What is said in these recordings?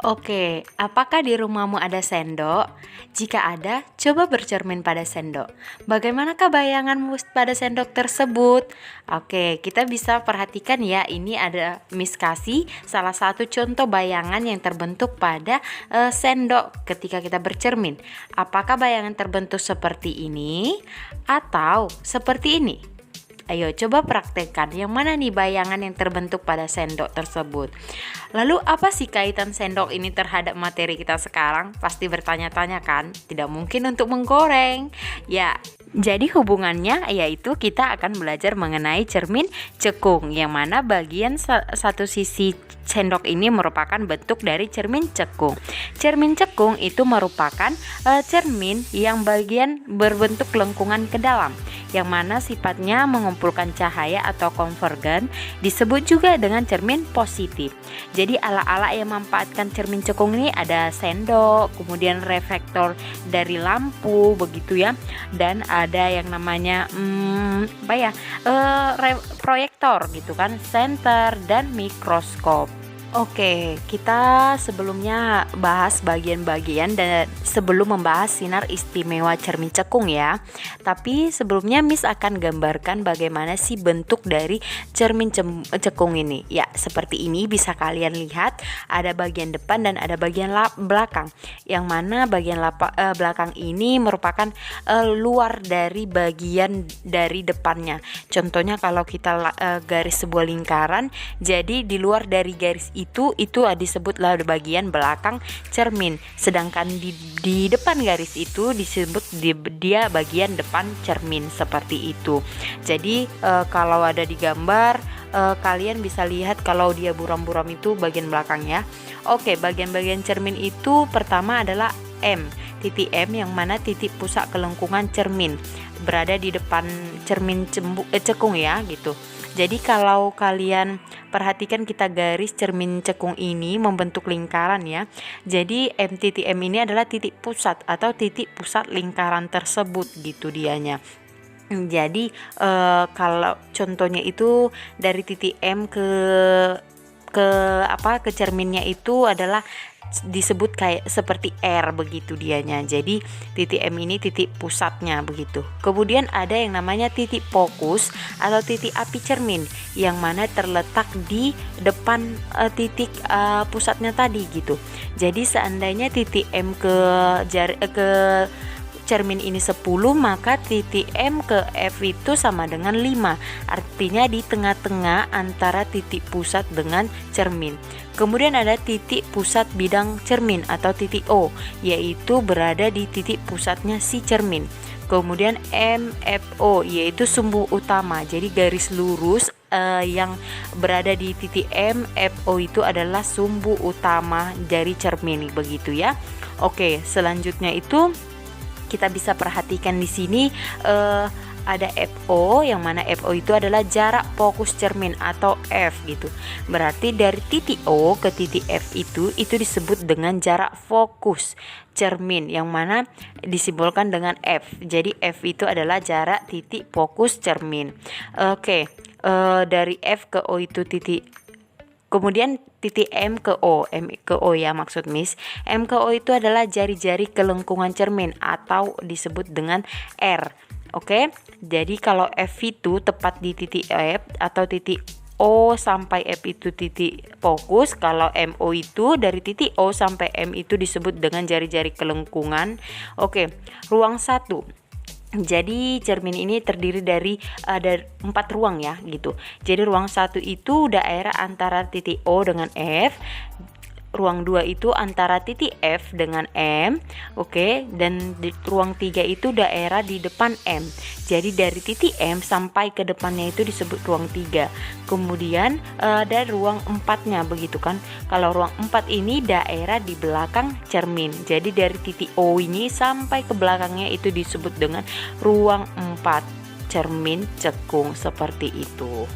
Oke, apakah di rumahmu ada sendok? Jika ada, coba bercermin pada sendok. Bagaimanakah bayanganmu pada sendok tersebut? Oke, kita bisa perhatikan ya, ini ada Miss kasih salah satu contoh bayangan yang terbentuk pada sendok ketika kita bercermin. Apakah bayangan terbentuk seperti ini atau seperti ini? Ayo coba praktekkan yang mana nih bayangan yang terbentuk pada sendok tersebut. Lalu apa sih kaitan sendok ini terhadap materi kita sekarang? Pasti bertanya-tanya kan? Tidak mungkin untuk menggoreng. Ya, jadi hubungannya yaitu kita akan belajar mengenai cermin cekung, yang mana bagian satu sisi sendok ini merupakan bentuk dari cermin cekung. Cermin cekung itu merupakan cermin yang bagian berbentuk lengkungan ke dalam, yang mana sifatnya mengumpulkan cahaya atau konvergen, disebut juga dengan cermin positif. Jadi ala-ala yang memanfaatkan cermin cekung ini ada sendok, kemudian reflektor dari lampu begitu ya, dan ada yang namanya proyektor gitu kan, senter dan mikroskop. Oke, kita sebelumnya bahas bagian-bagian dan sebelum membahas sinar istimewa cermin cekung ya. Tapi sebelumnya Miss akan gambarkan bagaimana sih bentuk dari cermin cekung ini. Ya, seperti ini bisa kalian lihat, ada bagian depan dan ada bagian belakang. Yang mana bagian belakang ini merupakan luar dari bagian dari depannya. Contohnya kalau kita garis sebuah lingkaran, jadi di luar dari garis itu disebutlah bagian belakang cermin, sedangkan di depan garis itu disebut dia bagian depan cermin, seperti itu. Jadi kalau ada di gambar kalian bisa lihat kalau dia buram-buram itu bagian belakangnya. Oke, bagian-bagian cermin itu pertama adalah titik M, yang mana titik pusat kelengkungan cermin berada di depan cermin cekung ya gitu. Jadi kalau kalian perhatikan, kita garis cermin cekung ini membentuk lingkaran ya. Jadi titik M ini adalah titik pusat atau titik pusat lingkaran tersebut gitu dianya. Jadi kalau contohnya itu dari titik M ke cerminnya itu adalah disebut kayak seperti R begitu dianya. Jadi titik M ini titik pusatnya begitu. Kemudian ada yang namanya titik fokus atau titik api cermin, yang mana terletak di depan titik pusatnya tadi gitu. Jadi seandainya titik M ke cermin ini 10, maka titik M ke F itu sama dengan 5. Artinya di tengah-tengah antara titik pusat dengan cermin. Kemudian ada titik pusat bidang cermin atau titik O, yaitu berada di titik pusatnya si cermin. Kemudian MFO yaitu sumbu utama. Jadi garis lurus yang berada di titik MFO itu adalah sumbu utama dari cermin begitu ya. Oke, selanjutnya itu kita bisa perhatikan di sini ada FO, yang mana FO itu adalah jarak fokus cermin atau F gitu. Berarti dari titik O ke titik F itu disebut dengan jarak fokus cermin, yang mana disimbolkan dengan F. Jadi F itu adalah jarak titik fokus cermin. Oke, dari F ke O itu titik. Kemudian titik M ke O ya maksud Miss. M ke O itu adalah jari-jari kelengkungan cermin atau disebut dengan R. Oke, jadi kalau F itu tepat di titik F atau titik O sampai F itu titik fokus. Kalau MO itu dari titik O sampai M itu disebut dengan jari-jari kelengkungan. Oke, ruang 1. Jadi cermin ini terdiri dari ada 4 ruang ya gitu. Jadi ruang 1 itu daerah antara titik O dengan F. Ruang 2 itu antara titik F dengan M. Oke, dan di ruang 3 itu daerah di depan M. Jadi dari titik M sampai ke depannya itu disebut ruang 3. Kemudian ada ruang 4-nya begitu kan. Kalau ruang 4 ini daerah di belakang cermin. Jadi dari titik O ini sampai ke belakangnya itu disebut dengan ruang 4 cermin cekung, seperti itu.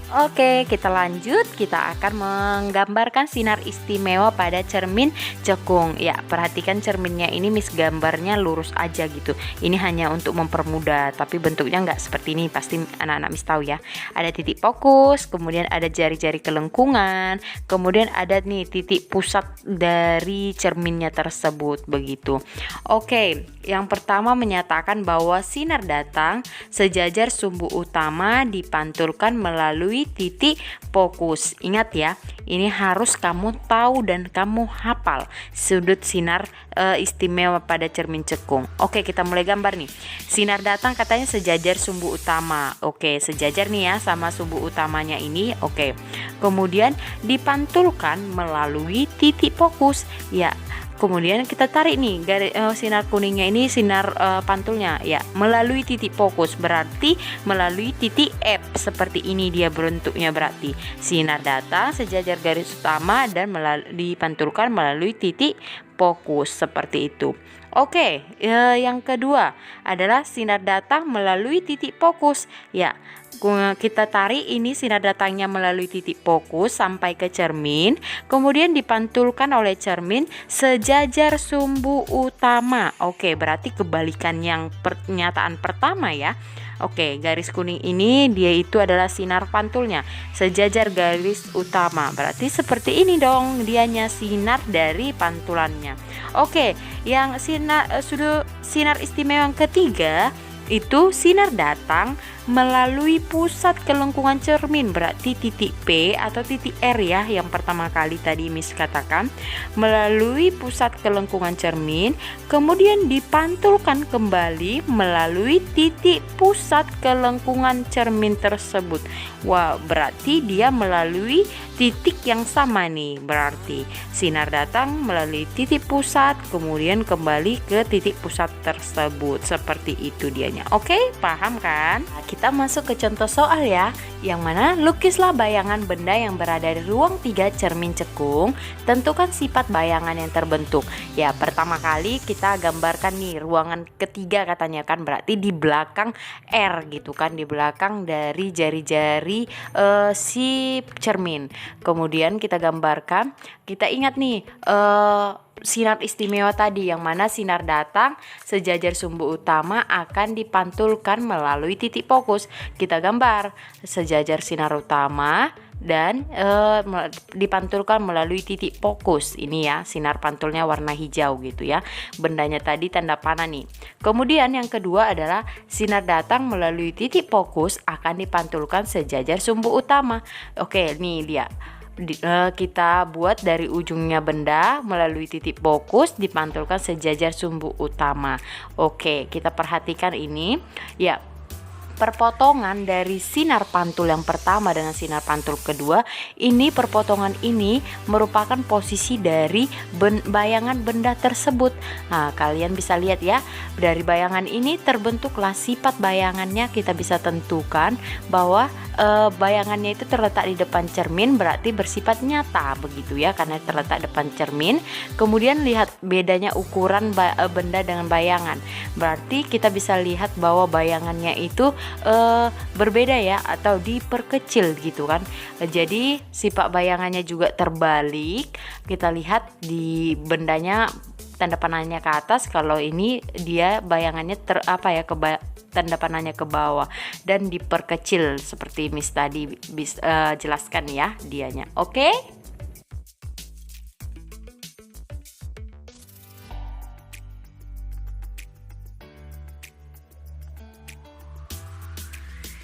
Oke, kita lanjut. Kita akan menggambarkan sinar istimewa pada cermin cekung. Ya, perhatikan cerminnya ini Miss gambarnya lurus aja gitu. Ini hanya untuk mempermudah, tapi bentuknya nggak seperti ini. Pasti anak-anak Miss tahu ya. Ada titik fokus, kemudian ada jari-jari kelengkungan, kemudian ada nih titik pusat dari cerminnya tersebut begitu. Oke, yang pertama menyatakan bahwa sinar datang sejajar sumbu utama dipantulkan melalui titik fokus. Ingat ya, ini harus kamu tahu dan kamu hafal sudut sinar istimewa pada cermin cekung. Oke, kita mulai gambar nih. Sinar datang katanya sejajar sumbu utama. Oke, sejajar nih ya sama sumbu utamanya ini. Oke. Kemudian dipantulkan melalui titik fokus. Ya, kemudian kita tarik nih sinar kuningnya ini sinar pantulnya ya melalui titik fokus, berarti melalui titik F seperti ini dia bentuknya, berarti sinar datang sejajar garis utama dan dipantulkan melalui titik fokus seperti itu. Oke, yang kedua adalah sinar datang melalui titik fokus. Ya, kita tarik ini sinar datangnya melalui titik fokus sampai ke cermin, kemudian dipantulkan oleh cermin sejajar sumbu utama. Oke, berarti kebalikan yang pernyataan pertama ya. Oke, garis kuning ini dia itu adalah sinar pantulnya sejajar garis utama. Berarti seperti ini dong dianya sinar dari pantulannya. Oke, yang sinar istimewa yang ketiga itu sinar datang melalui pusat kelengkungan cermin, berarti titik P atau titik R ya, yang pertama kali tadi Miss katakan, melalui pusat kelengkungan cermin, kemudian dipantulkan kembali melalui titik pusat kelengkungan cermin tersebut. Wah, berarti dia melalui titik yang sama nih, berarti sinar datang melalui titik pusat kemudian kembali ke titik pusat tersebut, seperti itu dianya. Oke, paham kan? Nah, kita masuk ke contoh soal ya, yang mana lukislah bayangan benda yang berada di ruang 3 cermin cekung, tentukan sifat bayangan yang terbentuk. Ya, pertama kali kita gambarkan nih ruangan ketiga katanya kan, berarti di belakang R gitu kan, di belakang dari jari-jari si cermin. Kemudian kita gambarkan, kita ingat nih sinar istimewa tadi, yang mana sinar datang sejajar sumbu utama akan dipantulkan melalui titik fokus. Kita gambar sejajar sinar utama dan dipantulkan melalui titik fokus. Ini ya, sinar pantulnya warna hijau gitu ya. Bendanya tadi tanda panah nih. Kemudian yang kedua adalah sinar datang melalui titik fokus akan dipantulkan sejajar sumbu utama. Oke, nih dia. Kita buat dari ujungnya benda melalui titik fokus dipantulkan sejajar sumbu utama. Oke, kita perhatikan ini ya, perpotongan dari sinar pantul yang pertama dengan sinar pantul kedua ini, perpotongan ini merupakan posisi dari bayangan benda tersebut. Nah, kalian bisa lihat ya, dari bayangan ini terbentuklah sifat bayangannya. Kita bisa tentukan bahwa bayangannya itu terletak di depan cermin, berarti bersifat nyata begitu ya, karena terletak depan cermin. Kemudian lihat bedanya ukuran benda dengan bayangan, berarti kita bisa lihat bahwa bayangannya itu berbeda ya, atau diperkecil gitu kan. Jadi sifat bayangannya juga terbalik. Kita lihat di bendanya tanda panahnya ke atas, kalau ini dia bayangannya tanda panahnya ke bawah dan diperkecil seperti Miss tadi jelaskan ya dianya. Oke?